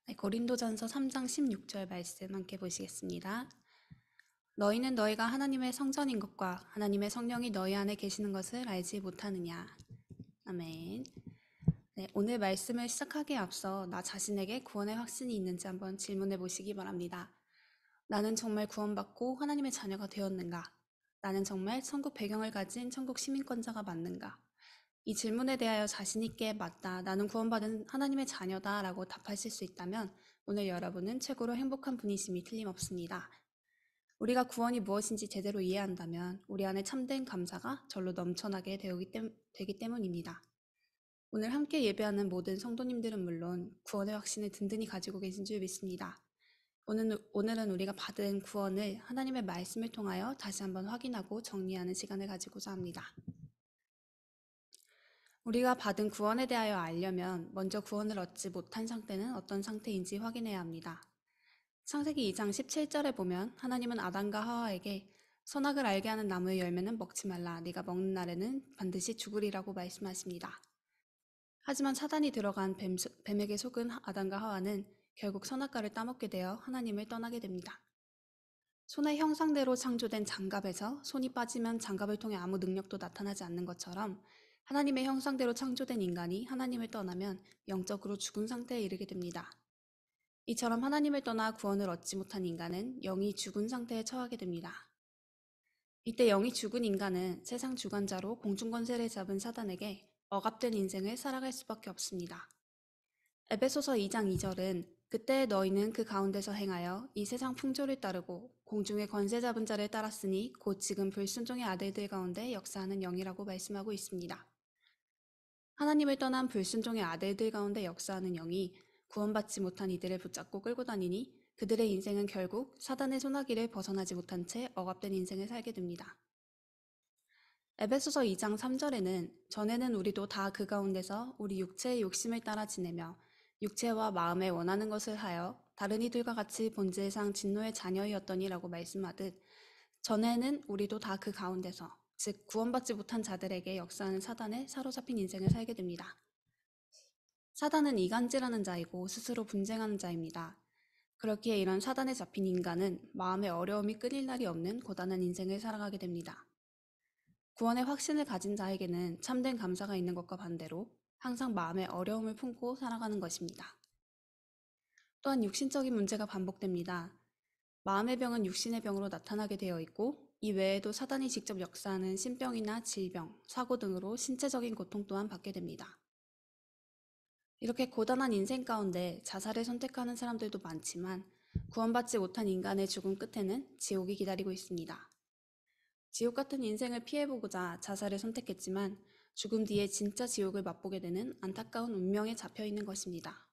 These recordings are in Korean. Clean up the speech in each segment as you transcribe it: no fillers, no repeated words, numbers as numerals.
네, 고린도전서 3장 16절 말씀 함께 보시겠습니다. 너희는 너희가 하나님의 성전인 것과 하나님의 성령이 너희 안에 계시는 것을 알지 못하느냐. 아멘. 네, 오늘 말씀을 시작하기에 앞서 나 자신에게 구원의 확신이 있는지 한번 질문해 보시기 바랍니다. 나는 정말 구원받고 하나님의 자녀가 되었는가? 나는 정말 천국 배경을 가진 천국 시민권자가 맞는가? 이 질문에 대하여 자신 있게 맞다, 나는 구원받은 하나님의 자녀다 라고 답하실 수 있다면 오늘 여러분은 최고로 행복한 분이심이 틀림없습니다. 우리가 구원이 무엇인지 제대로 이해한다면 우리 안에 참된 감사가 절로 넘쳐나게 되기 때문입니다. 오늘 함께 예배하는 모든 성도님들은 물론 구원의 확신을 든든히 가지고 계신 줄 믿습니다. 오늘은 우리가 받은 구원을 하나님의 말씀을 통하여 다시 한번 확인하고 정리하는 시간을 가지고자 합니다. 우리가 받은 구원에 대하여 알려면 먼저 구원을 얻지 못한 상태는 어떤 상태인지 확인해야 합니다. 창세기 2장 17절에 보면 하나님은 아담과 하와에게 선악을 알게 하는 나무의 열매는 먹지 말라. 네가 먹는 날에는 반드시 죽으리라고 말씀하십니다. 하지만 사단이 들어간 뱀에게 속은 아담과 하와는 결국 선악과를 따먹게 되어 하나님을 떠나게 됩니다. 손의 형상대로 창조된 장갑에서 손이 빠지면 장갑을 통해 아무 능력도 나타나지 않는 것처럼 하나님의 형상대로 창조된 인간이 하나님을 떠나면 영적으로 죽은 상태에 이르게 됩니다. 이처럼 하나님을 떠나 구원을 얻지 못한 인간은 영이 죽은 상태에 처하게 됩니다. 이때 영이 죽은 인간은 세상 주관자로 공중권세를 잡은 사단에게 억압된 인생을 살아갈 수밖에 없습니다. 에베소서 2장 2절은 그때 너희는 그 가운데서 행하여 이 세상 풍조를 따르고 공중의 권세 잡은 자를 따랐으니 곧 지금 불순종의 아들들 가운데 역사하는 영이라고 말씀하고 있습니다. 하나님을 떠난 불순종의 아들들 가운데 역사하는 영이 구원받지 못한 이들을 붙잡고 끌고 다니니 그들의 인생은 결국 사단의 소나기를 벗어나지 못한 채 억압된 인생을 살게 됩니다. 에베소서 2장 3절에는 전에는 우리도 다 그 가운데서 우리 육체의 욕심을 따라 지내며 육체와 마음에 원하는 것을 하여 다른 이들과 같이 본질상 진노의 자녀이었더니라고 말씀하듯 전에는 우리도 다 그 가운데서 즉 구원받지 못한 자들에게 역사하는 사단에 사로잡힌 인생을 살게 됩니다. 사단은 이간질하는 자이고 스스로 분쟁하는 자입니다. 그렇기에 이런 사단에 잡힌 인간은 마음의 어려움이 끊일 날이 없는 고단한 인생을 살아가게 됩니다. 구원의 확신을 가진 자에게는 참된 감사가 있는 것과 반대로 항상 마음의 어려움을 품고 살아가는 것입니다. 또한 육신적인 문제가 반복됩니다. 마음의 병은 육신의 병으로 나타나게 되어 있고 이 외에도 사단이 직접 역사하는 신병이나 질병, 사고 등으로 신체적인 고통 또한 받게 됩니다. 이렇게 고단한 인생 가운데 자살을 선택하는 사람들도 많지만 구원받지 못한 인간의 죽음 끝에는 지옥이 기다리고 있습니다. 지옥 같은 인생을 피해보고자 자살을 선택했지만 죽음 뒤에 진짜 지옥을 맛보게 되는 안타까운 운명에 잡혀있는 것입니다.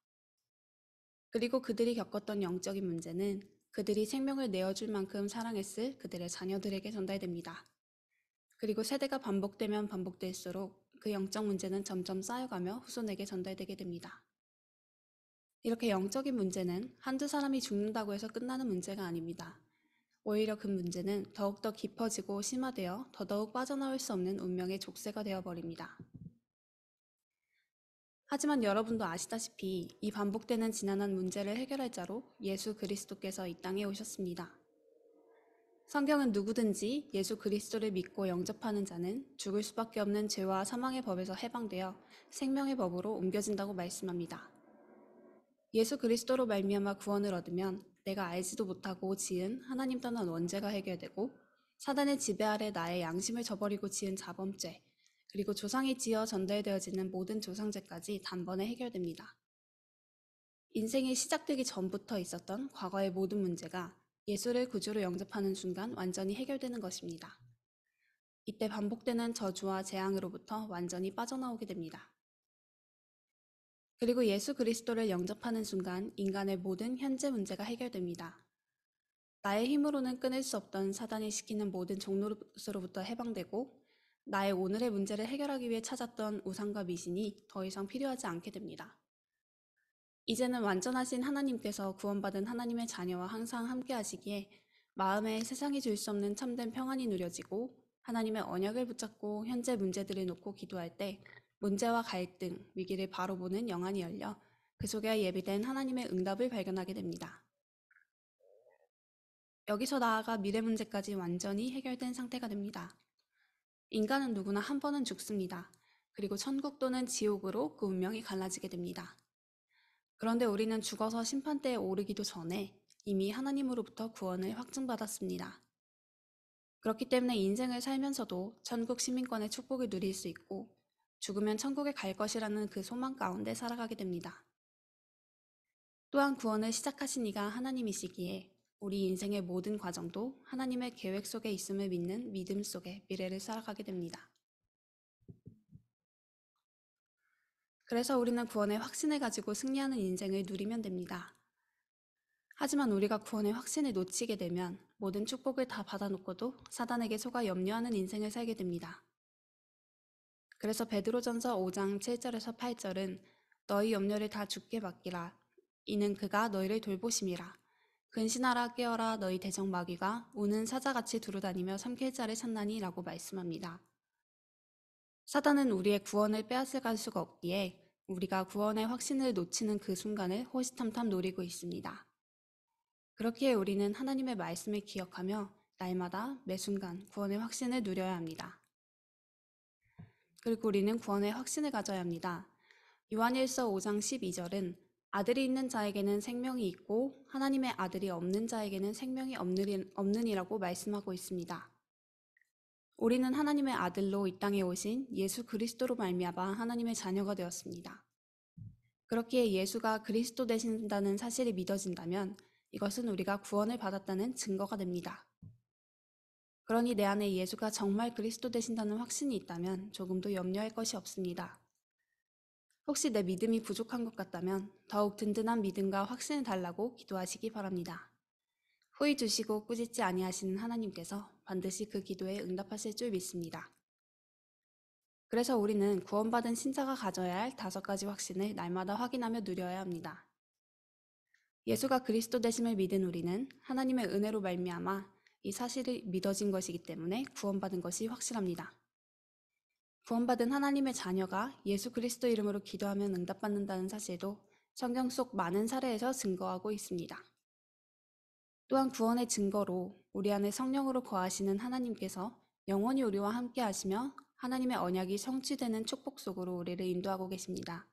그리고 그들이 겪었던 영적인 문제는 그들이 생명을 내어줄 만큼 사랑했을 그들의 자녀들에게 전달됩니다. 그리고 세대가 반복되면 반복될수록 그 영적 문제는 점점 쌓여가며 후손에게 전달되게 됩니다. 이렇게 영적인 문제는 한두 사람이 죽는다고 해서 끝나는 문제가 아닙니다. 오히려 그 문제는 더욱더 깊어지고 심화되어 더더욱 빠져나올 수 없는 운명의 족쇄가 되어버립니다. 하지만 여러분도 아시다시피 이 반복되는 지난한 문제를 해결할 자로 예수 그리스도께서 이 땅에 오셨습니다. 성경은 누구든지 예수 그리스도를 믿고 영접하는 자는 죽을 수밖에 없는 죄와 사망의 법에서 해방되어 생명의 법으로 옮겨진다고 말씀합니다. 예수 그리스도로 말미암아 구원을 얻으면 내가 알지도 못하고 지은 하나님 떠난 원죄가 해결되고 사단의 지배 아래 나의 양심을 저버리고 지은 자범죄, 그리고 조상이 지어 전달되어지는 모든 조상죄까지 단번에 해결됩니다. 인생이 시작되기 전부터 있었던 과거의 모든 문제가 예수를 구주로 영접하는 순간 완전히 해결되는 것입니다. 이때 반복되는 저주와 재앙으로부터 완전히 빠져나오게 됩니다. 그리고 예수 그리스도를 영접하는 순간 인간의 모든 현재 문제가 해결됩니다. 나의 힘으로는 끊을 수 없던 사단이 시키는 모든 종노릇으로부터 해방되고 나의 오늘의 문제를 해결하기 위해 찾았던 우상과 미신이 더 이상 필요하지 않게 됩니다. 이제는 완전하신 하나님께서 구원받은 하나님의 자녀와 항상 함께 하시기에 마음에 세상이 줄 수 없는 참된 평안이 누려지고 하나님의 언약을 붙잡고 현재 문제들을 놓고 기도할 때 문제와 갈등, 위기를 바로 보는 영안이 열려 그 속에 예비된 하나님의 응답을 발견하게 됩니다. 여기서 나아가 미래 문제까지 완전히 해결된 상태가 됩니다. 인간은 누구나 한 번은 죽습니다. 그리고 천국 또는 지옥으로 그 운명이 갈라지게 됩니다. 그런데 우리는 죽어서 심판대에 오르기도 전에 이미 하나님으로부터 구원을 확증받았습니다. 그렇기 때문에 인생을 살면서도 천국 시민권의 축복을 누릴 수 있고 죽으면 천국에 갈 것이라는 그 소망 가운데 살아가게 됩니다. 또한 구원을 시작하신 이가 하나님이시기에 우리 인생의 모든 과정도 하나님의 계획 속에 있음을 믿는 믿음 속에 미래를 살아가게 됩니다. 그래서 우리는 구원의 확신을 가지고 승리하는 인생을 누리면 됩니다. 하지만 우리가 구원의 확신을 놓치게 되면 모든 축복을 다 받아놓고도 사단에게 속아 염려하는 인생을 살게 됩니다. 그래서 베드로전서 5장 7절에서 8절은 너희 염려를 다 주께 맡기라. 이는 그가 너희를 돌보심이라. 근신하라 깨어라 너희 대적 마귀가 우는 사자같이 두루다니며 삼킬 자를 찾나니 라고 말씀합니다. 사단은 우리의 구원을 빼앗아갈 수가 없기에 우리가 구원의 확신을 놓치는 그 순간을 호시탐탐 노리고 있습니다. 그렇기에 우리는 하나님의 말씀을 기억하며 날마다 매 순간 구원의 확신을 누려야 합니다. 그리고 우리는 구원의 확신을 가져야 합니다. 요한일서 5장 12절은 아들이 있는 자에게는 생명이 있고 하나님의 아들이 없는 자에게는 생명이 없느니라고 말씀하고 있습니다. 우리는 하나님의 아들로 이 땅에 오신 예수 그리스도로 말미암아 하나님의 자녀가 되었습니다. 그렇기에 예수가 그리스도 되신다는 사실이 믿어진다면 이것은 우리가 구원을 받았다는 증거가 됩니다. 그러니 내 안에 예수가 정말 그리스도 되신다는 확신이 있다면 조금도 염려할 것이 없습니다. 혹시 내 믿음이 부족한 것 같다면 더욱 든든한 믿음과 확신을 달라고 기도하시기 바랍니다. 후히 주시고 꾸짖지 아니하시는 하나님께서 반드시 그 기도에 응답하실 줄 믿습니다. 그래서 우리는 구원받은 신자가 가져야 할 5가지 확신을 날마다 확인하며 누려야 합니다. 예수가 그리스도 되심을 믿은 우리는 하나님의 은혜로 말미암아 이 사실이 믿어진 것이기 때문에 구원받은 것이 확실합니다. 구원받은 하나님의 자녀가 예수 그리스도 이름으로 기도하면 응답받는다는 사실도 성경 속 많은 사례에서 증거하고 있습니다. 또한 구원의 증거로 우리 안에 성령으로 거하시는 하나님께서 영원히 우리와 함께 하시며 하나님의 언약이 성취되는 축복 속으로 우리를 인도하고 계십니다.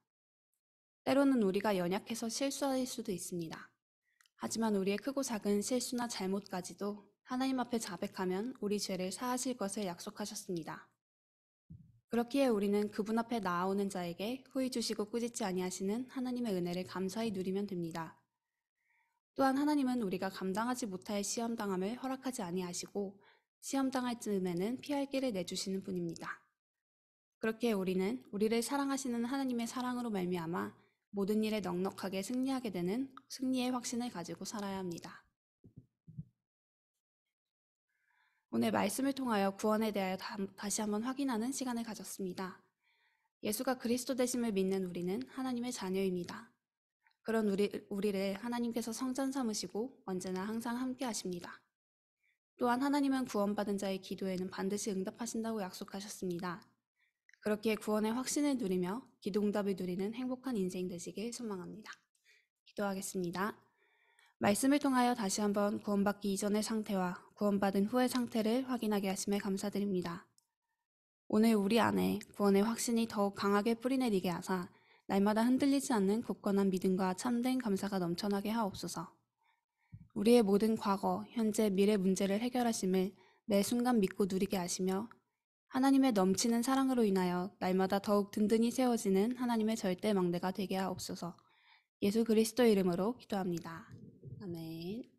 때로는 우리가 연약해서 실수할 수도 있습니다. 하지만 우리의 크고 작은 실수나 잘못까지도 하나님 앞에 자백하면 우리 죄를 사하실 것을 약속하셨습니다. 그렇기에 우리는 그분 앞에 나아오는 자에게 후히 주시고 꾸짖지 아니하시는 하나님의 은혜를 감사히 누리면 됩니다. 또한 하나님은 우리가 감당하지 못할 시험당함을 허락하지 아니하시고 시험당할 즈음에는 피할 길을 내주시는 분입니다. 그렇기에 우리는 우리를 사랑하시는 하나님의 사랑으로 말미암아 모든 일에 넉넉하게 승리하게 되는 승리의 확신을 가지고 살아야 합니다. 오늘 말씀을 통하여 구원에 대하여 다시 한번 확인하는 시간을 가졌습니다. 예수가 그리스도 되심을 믿는 우리는 하나님의 자녀입니다. 그런 우리를 하나님께서 성전 삼으시고 언제나 항상 함께 하십니다. 또한 하나님은 구원받은 자의 기도에는 반드시 응답하신다고 약속하셨습니다. 그렇기에 구원의 확신을 누리며 기도 응답을 누리는 행복한 인생 되시길 소망합니다. 기도하겠습니다. 말씀을 통하여 다시 한번 구원받기 이전의 상태와 구원받은 후의 상태를 확인하게 하심에 감사드립니다. 오늘 우리 안에 구원의 확신이 더욱 강하게 뿌리내리게 하사 날마다 흔들리지 않는 굳건한 믿음과 참된 감사가 넘쳐나게 하옵소서. 우리의 모든 과거, 현재, 미래 문제를 해결하심을 매 순간 믿고 누리게 하시며 하나님의 넘치는 사랑으로 인하여 날마다 더욱 든든히 세워지는 하나님의 절대 망대가 되게 하옵소서. 예수 그리스도 이름으로 기도합니다. 아멘.